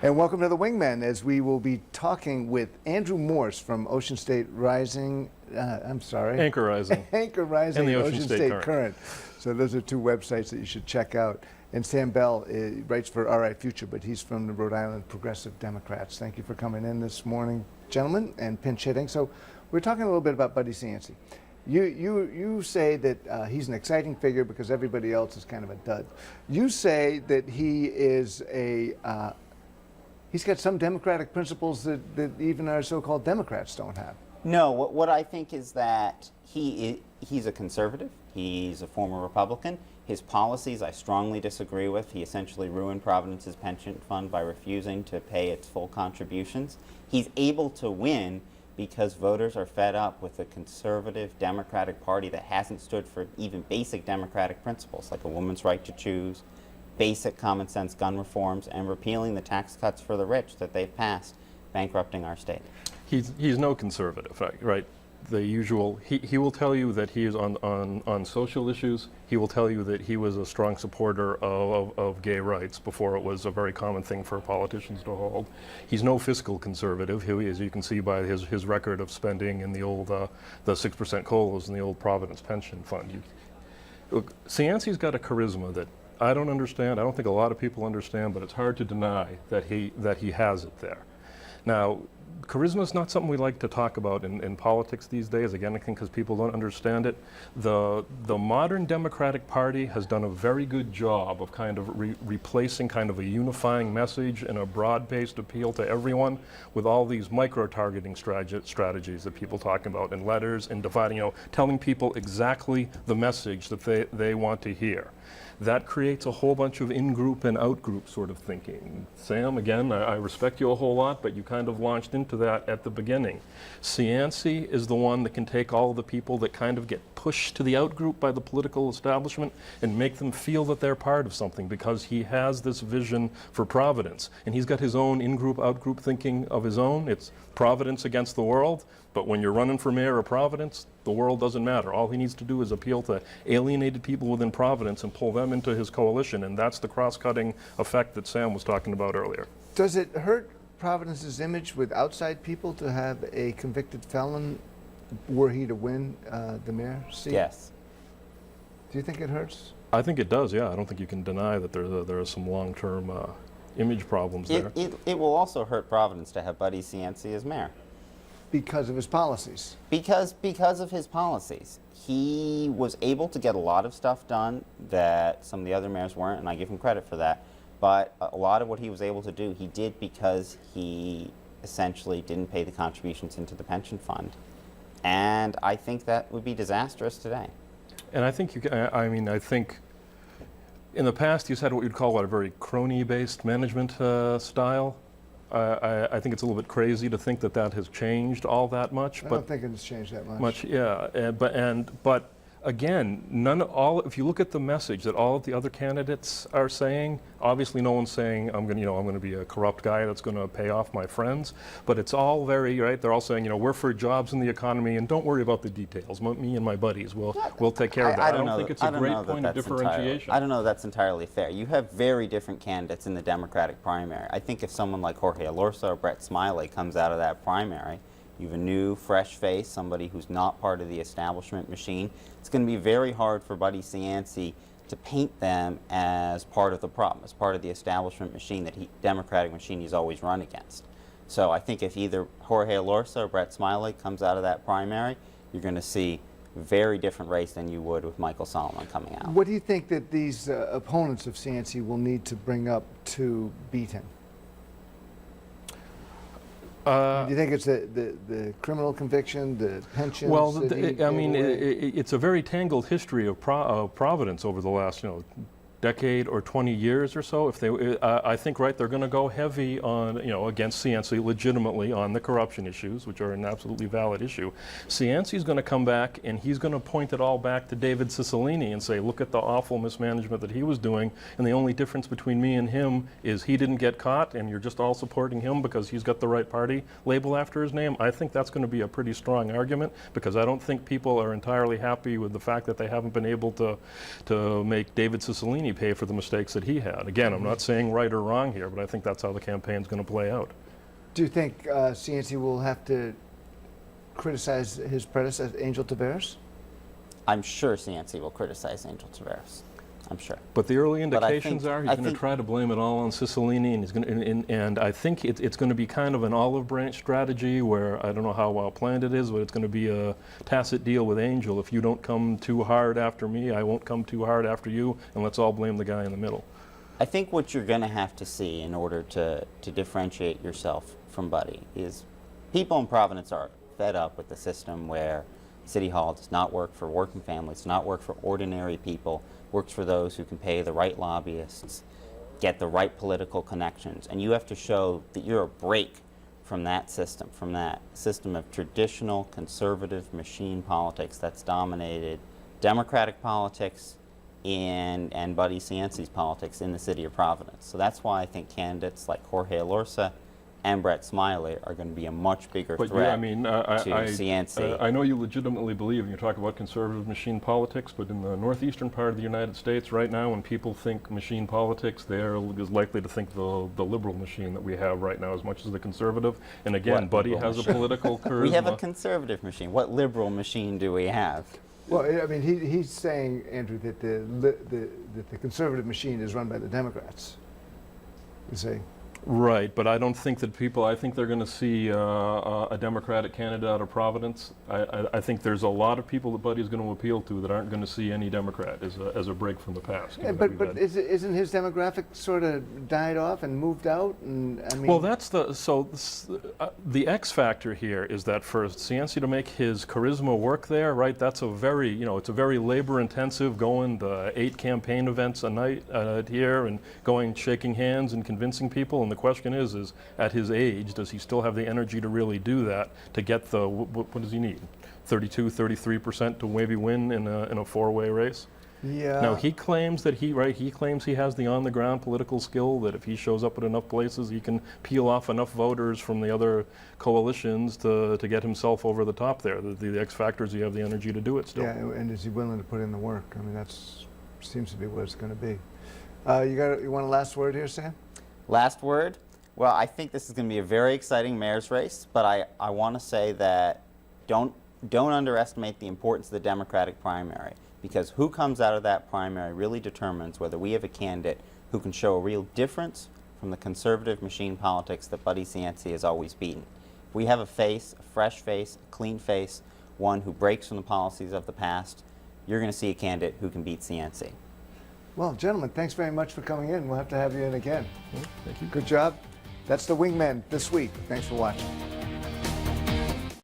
And welcome to the Wingmen, as we will be talking with Andrew Morse from Ocean State Rising. Anchor Rising. Anchor Rising and the Ocean State Current. So those are two websites that you should check out. And Sam Bell writes for RI Future, but he's from the Rhode Island Progressive Democrats. Thank you for coming in this morning, gentlemen, and pinch hitting. So we're talking a little bit about Buddy Cianci. You say that he's an exciting figure because everybody else is kind of a dud. You say that he is he's got some democratic principles that even our so-called Democrats don't have. No, what I think is that he's a conservative. He's a former Republican. His policies I strongly disagree with. He essentially ruined Providences pension fund by refusing to pay its full contributions. He's able to win because voters are fed up with a conservative Democratic Party that hasn't stood for even basic democratic principles like a woman's right to choose, basic common sense gun reforms, and repealing the tax cuts for the rich that they've passed, bankrupting our state. He's no conservative, right? The usual, he will tell you that he is on social issues. He will tell you that he was a strong supporter of gay rights before it was a very common thing for politicians to hold. He's no fiscal conservative, as you can see by his record of spending in the old, the 6% COLAs in the old Providence pension fund. Look, Cianci's got a charisma that I don't understand. I don't think a lot of people understand, but it's hard to deny that he has it there. Now, charisma is not something we like to talk about in politics these days, again, I think because people don't understand it. The modern Democratic Party has done a very good job of kind of replacing kind of a unifying message and a broad-based appeal to everyone with all these micro-targeting strategies that people talk about in letters and dividing, telling people exactly the message that they want to hear. That creates a whole bunch of in-group and out-group sort of thinking. Sam, again, I respect you a whole lot, but you kind of launched into that at the beginning. Cianci is the one that can take all of the people that kind of get pushed to the out-group by the political establishment and make them feel that they're part of something because he has this vision for Providence. And he's got his own in-group, out-group thinking of his own. It's Providence against the world, but when you're running for mayor of Providence, the world doesn't matter. All he needs to do is appeal to alienated people within Providence and pull them into his coalition, and that's the cross-cutting effect that Sam was talking about earlier. Does it hurt Providence's image with outside people to have a convicted felon were he to win the mayor seat? Yes. Do you think it hurts? I think it does, yeah. I don't think you can deny that there are some long-term image problems there. It will also hurt Providence to have Buddy Cianci as mayor. Because of his policies? Because of his policies. He was able to get a lot of stuff done that some of the other mayors weren't, and I give him credit for that. But a lot of what he was able to do, he did because he essentially didn't pay the contributions into the pension fund. And I think that would be disastrous today. And I think I think in the past he's had what you'd call a very crony-based management style. I think it's a little bit crazy to think that has changed all that much. I don't think it's changed that much. Yeah. But again, if you look at the message that all of the other candidates are saying, obviously no one's saying I'm going to be a corrupt guy that's going to pay off my friends, but it's all very right. They're all saying, we're for jobs in the economy and don't worry about the details. Me and my buddies we'll take care of that. I don't think it's a great point of differentiation. I don't know that's entirely fair. You have very different candidates in the Democratic primary. I think if someone like Jorge Alorza or Brett Smiley comes out of that primary, you have a new, fresh face, somebody who's not part of the establishment machine. It's going to be very hard for Buddy Cianci to paint them as part of the problem, as part of the establishment machine, Democratic machine he's always run against. So I think if either Jorge Alorza or Brett Smiley comes out of that primary, you're going to see a very different race than you would with Michael Solomon coming out. What do you think that these opponents of Cianci will need to bring up to beat him? Do you think it's the criminal conviction, the pensions? Well, it's a very tangled history of Providence over the last, decade or 20 years or so. If I think, they're going to go heavy on, against Cianci legitimately on the corruption issues, which are an absolutely valid issue. Cianci's going to come back and he's going to point it all back to David Cicilline and say, look at the awful mismanagement that he was doing, and the only difference between me and him is he didn't get caught, and you're just all supporting him because he's got the right party label after his name. I think that's going to be a pretty strong argument, because I don't think people are entirely happy with the fact that they haven't been able to make David Cicilline Cicilline pay for the mistakes that he had. Again, I'm not saying right or wrong here, but I think that's how the campaign's going to play out. Do you think Cianci will have to criticize his predecessor, Angel Taveras? I'm sure Cianci will criticize Angel Taveras. I'm sure. But the early But I indications think- are he's I going to think- try to blame it all on Cicilline, and he's going to, and I think it's going to be kind of an olive branch strategy where I don't know how well planned it is, but it's going to be a tacit deal with Angel. If you don't come too hard after me, I won't come too hard after you, and let's all blame the guy in the middle. I think what you're going to have to see in order to differentiate yourself from Buddy is people in Providence are fed up with the system where City Hall does not work for working families, does not work for ordinary people, works for those who can pay the right lobbyists, get the right political connections. And you have to show that you're a break from that system of traditional conservative machine politics that's dominated Democratic politics and Buddy Cianci's politics in the city of Providence. So that's why I think candidates like Jorge Elorza and Brett Smiley are going to be a much bigger But threat yeah, I mean, to Cianci. I know you legitimately believe, and you talk about conservative machine politics, but in the northeastern part of the United States right now, when people think machine politics, they're as likely to think the liberal machine that we have right now as much as the conservative. And again, What Buddy liberal has a machine? political charisma. We have a conservative machine. What liberal machine do we have? Well, I mean, he's saying, Andrew, that the conservative machine is run by the Democrats. You say? Right, but I don't think that people, I think they're going to see a Democratic candidate out of Providence. I think there's a lot of people that Buddy's going to appeal to that aren't going to see any Democrat as a break from the past. Yeah, but isn't his demographic sort of died off and moved out? And I mean, Well, that's the X factor here is that for Cianci to make his charisma work there, right? That's a very, it's a very labor-intensive, going the 8 campaign events a night here and going shaking hands and convincing people. And the question is at his age, does he still have the energy to really do that, to get the, what does he need? 32, 33% to maybe win in a 4-way race? yeah. Now, he claims that he claims he has the on-the-ground political skill, that if he shows up at enough places, he can peel off enough voters from the other coalitions to get himself over the top there. The X factor is you have the energy to do it still. Yeah, and is he willing to put in the work? I mean, seems to be what it's going to be. You want a last word here, Sam? Last word? Well, I think this is going to be a very exciting mayor's race, but I want to say that don't underestimate the importance of the Democratic primary, because who comes out of that primary really determines whether we have a candidate who can show a real difference from the conservative machine politics that Buddy Cianci has always beaten. If we have a face, a fresh face, a clean face, one who breaks from the policies of the past, you're going to see a candidate who can beat Cianci. Well, gentlemen, thanks very much for coming in. We'll have to have you in again. Thank you. Good job. That's the Wingmen this week. Thanks for watching.